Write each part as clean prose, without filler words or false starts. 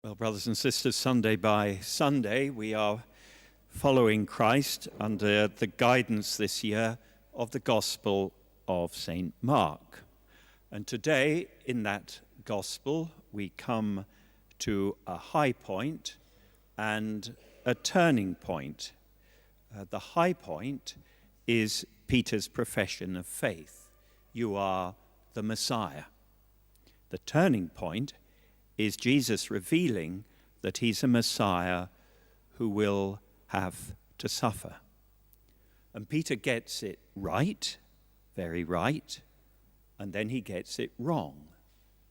Well, brothers and sisters, Sunday by Sunday, we are following Christ under the guidance this year of the Gospel of St. Mark. And today, in that Gospel, we come to a high point and a turning point. The high point is Peter's profession of faith. You are the Messiah. The turning point is Jesus revealing that he's a Messiah who will have to suffer. And Peter gets it right, very right, and then he gets it wrong,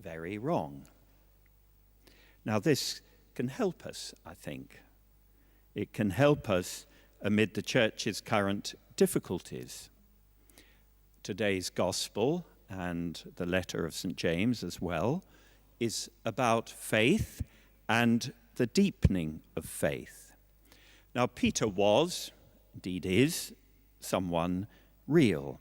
very wrong. Now this can help us, I think. It can help us amid the church's current difficulties. Today's gospel, and the letter of St. James as well, is about faith and the deepening of faith. Now, Peter was, indeed is, someone real,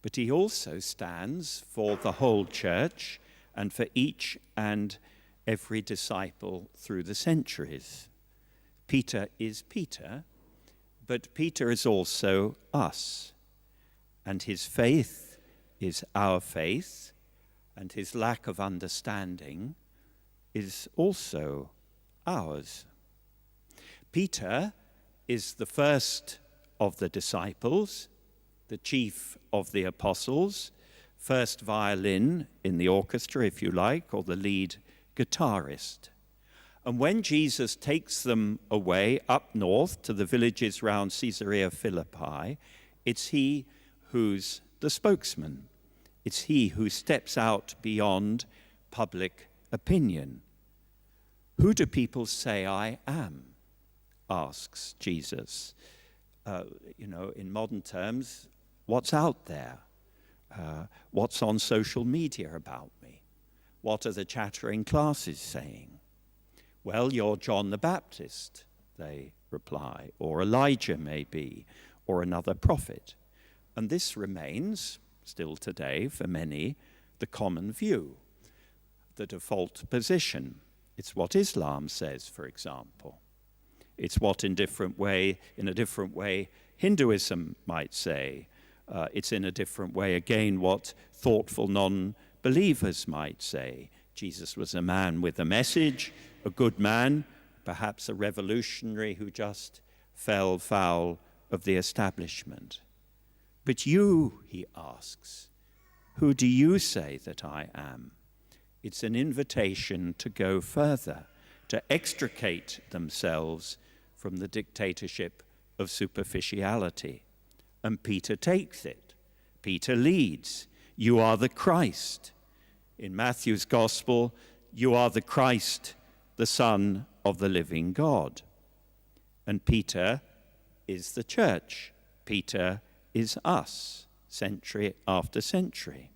but he also stands for the whole church and for each and every disciple through the centuries. Peter is Peter, but Peter is also us, and his faith is our faith, and his lack of understanding is also ours. Peter is the first of the disciples, the chief of the apostles, first violin in the orchestra, if you like, or the lead guitarist. And when Jesus takes them away up north to the villages round Caesarea Philippi, it's he who's the spokesman. It's he who steps out beyond public opinion. Who do people say I am? Asks Jesus. In modern terms, what's out there? What's on social media about me? What are the chattering classes saying? Well, you're John the Baptist, they reply, or Elijah maybe, or another prophet. And this remains, still today for many, the common view, the default position. It's what Islam says, for example. It's what in a different way, Hinduism might say. It's in a different way, again, what thoughtful non-believers might say. Jesus was a man with a message, a good man, perhaps a revolutionary who just fell foul of the establishment. But you, he asks, who do you say that I am? It's an invitation to go further, to extricate themselves from the dictatorship of superficiality. And Peter takes it. Peter leads. You are the Christ. In Matthew's Gospel, you are the Christ, the Son of the living God. And Peter is the church. Peter is us, century after century.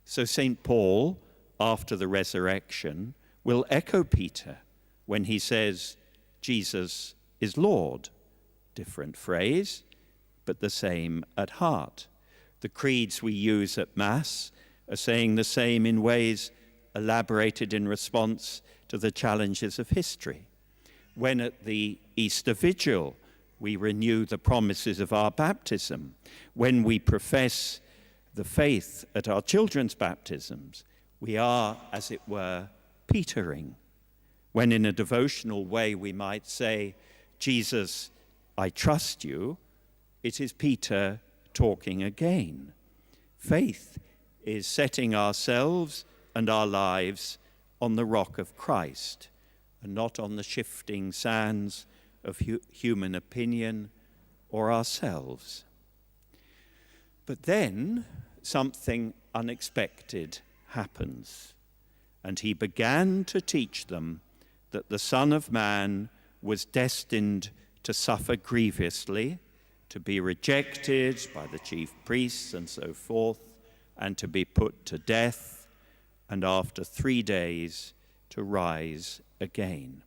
So St. Paul, after the resurrection, will echo Peter when he says, Jesus is Lord. Different phrase, but the same at heart. The creeds we use at Mass are saying the same in ways elaborated in response to the challenges of history. When at the Easter Vigil, we renew the promises of our baptism. When we profess the faith at our children's baptisms, we are, as it were, Petering. When in a devotional way we might say, Jesus, I trust you, it is Peter talking again. Faith is setting ourselves and our lives on the rock of Christ and not on the shifting sands of human opinion or ourselves. But then something unexpected happens, and he began to teach them that the Son of Man was destined to suffer grievously, to be rejected by the chief priests and so forth, and to be put to death, and after 3 days to rise again.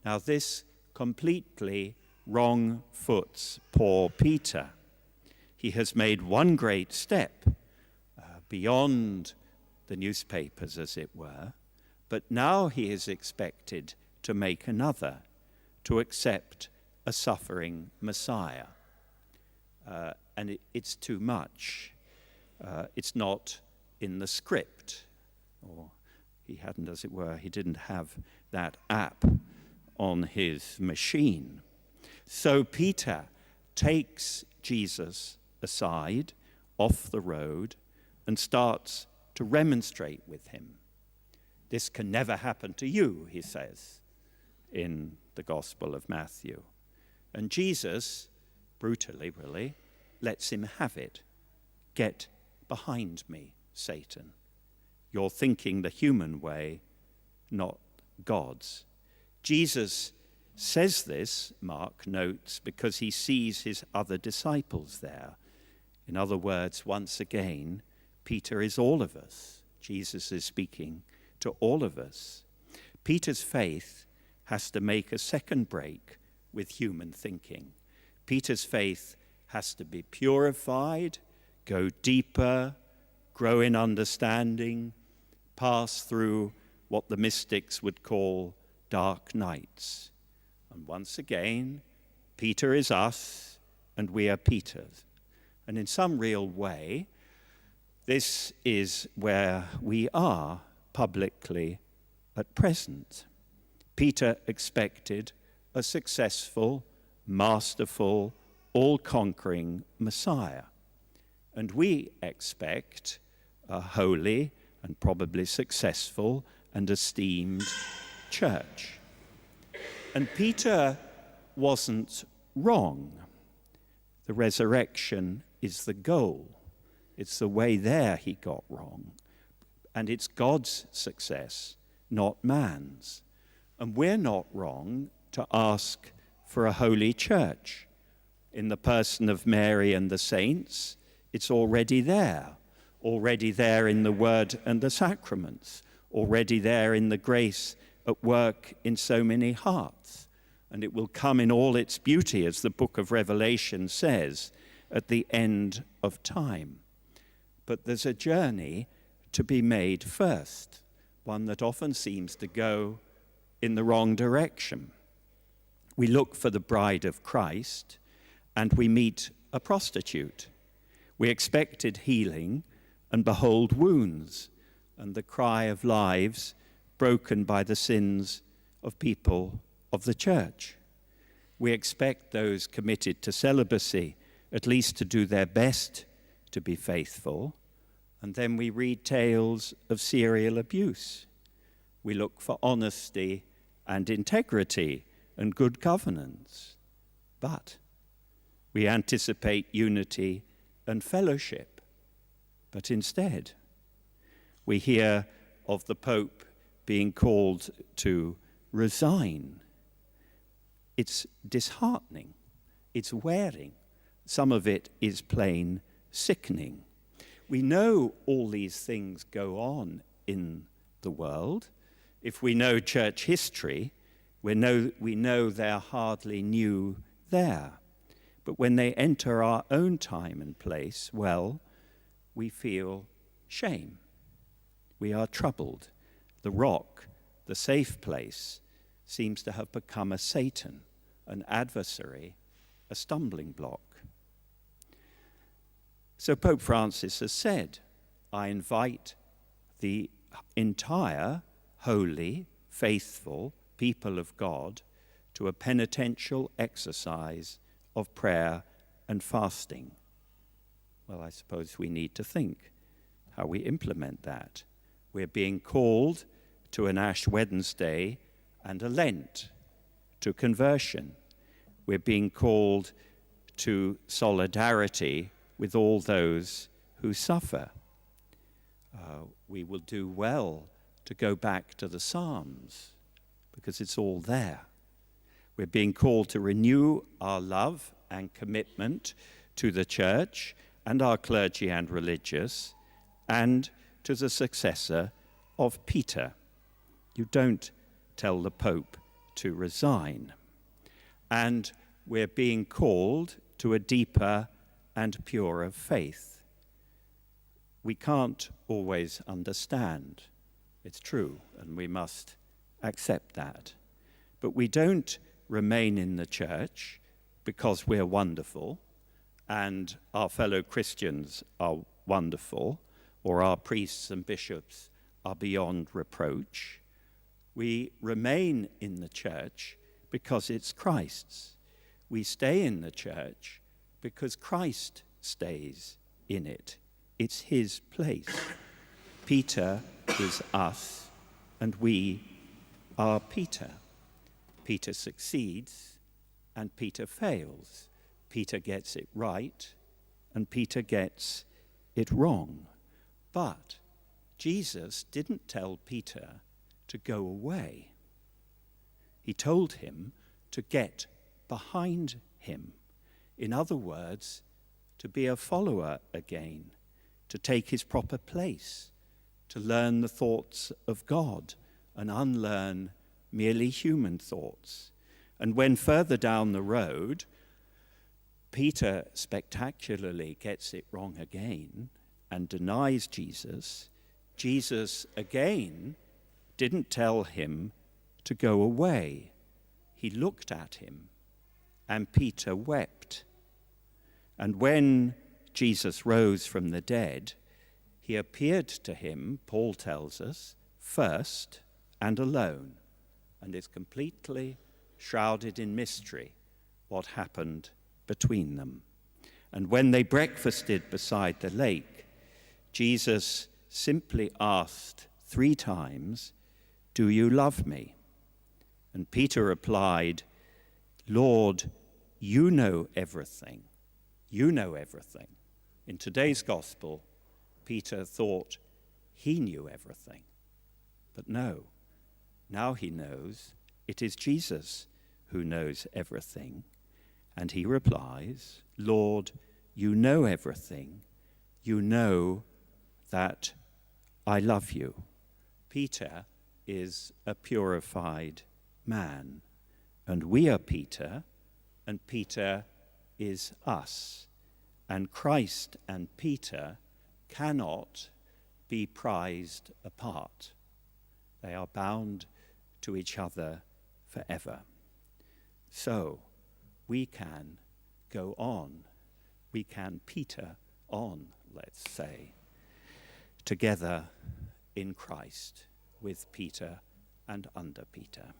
Now this completely wrong foots poor Peter. He has made one great step beyond the newspapers, as it were, But now he is expected to make another, to accept a suffering Messiah. And it's too much. It's not in the script, or he hadn't, as it were, he didn't have that app on his machine. So Peter takes Jesus aside off the road and starts to remonstrate with him. This can never happen to you, he says in the Gospel of Matthew. And Jesus, brutally really, lets him have it. Get behind me, Satan. You're thinking the human way, not God's. Jesus says this, Mark notes, because he sees his other disciples there. In other words, once again, Peter is all of us. Jesus is speaking to all of us. Peter's faith has to make a second break with human thinking. Peter's faith has to be purified, go deeper, grow in understanding, pass through what the mystics would call dark nights. And once again, Peter is us, and we are Peter's. And in some real way, this is where we are publicly at present. Peter expected a successful, masterful, all-conquering Messiah. And we expect a holy and probably successful and esteemed church. And Peter wasn't wrong. The resurrection is the goal. It's the way there he got wrong. And it's God's success, not man's. And we're not wrong to ask for a holy church. In the person of Mary and the saints, it's already there in the word and the sacraments, already there in the grace at work in so many hearts. And it will come in all its beauty, as the book of Revelation says, at the end of time. But there's a journey to be made first, one that often seems to go in the wrong direction. We look for the bride of Christ, and we meet a prostitute. We expected healing, and behold wounds, and the cry of lives broken by the sins of people of the church. We expect those committed to celibacy at least to do their best to be faithful, and then we read tales of serial abuse. We look for honesty and integrity and good governance, but we anticipate unity and fellowship. But instead, we hear of the Pope being called to resign. It's disheartening. It's wearing. Some of it is plain sickening. We know all these things go on in the world. If we know church history, we know they're hardly new there. But when they enter our own time and place, well, we feel shame. We are troubled. The rock, the safe place, seems to have become a Satan, an adversary, a stumbling block. So Pope Francis has said, I invite the entire holy, faithful people of God to a penitential exercise of prayer and fasting. Well, I suppose we need to think how we implement that. We're being called to an Ash Wednesday and a Lent, to conversion. We're being called to solidarity with all those who suffer. We will do well to go back to the Psalms, because it's all there. We're being called to renew our love and commitment to the church and our clergy and religious, and to the successor of Peter. You don't tell the Pope to resign. And we're being called to a deeper and purer faith. We can't always understand. It's true, and we must accept that. But we don't remain in the church because we're wonderful and our fellow Christians are wonderful, or our priests and bishops are beyond reproach. We remain in the church because it's Christ's. We stay in the church because Christ stays in it. It's his place. Peter is us, and we are Peter. Peter succeeds, and Peter fails. Peter gets it right, and Peter gets it wrong. But Jesus didn't tell Peter to go away. He told him to get behind him. In other words, to be a follower again, to take his proper place, to learn the thoughts of God and unlearn merely human thoughts. And when further down the road, Peter spectacularly gets it wrong again and denies Jesus, Jesus again didn't tell him to go away. He looked at him, and Peter wept. And when Jesus rose from the dead, he appeared to him, Paul tells us, first and alone, and is completely shrouded in mystery what happened between them. And when they breakfasted beside the lake, Jesus simply asked 3 times, "Do you love me?" And Peter replied, "Lord, you know everything. You know everything." In today's gospel, Peter thought he knew everything. But no, now he knows it is Jesus who knows everything. And he replies, "Lord, you know everything. You know that I love you." Peter is a purified man, and we are Peter, and Peter is us. And Christ and Peter cannot be prized apart. They are bound to each other forever. So we can go on. We can Peter on, let's say, together in Christ, with Peter and under Peter.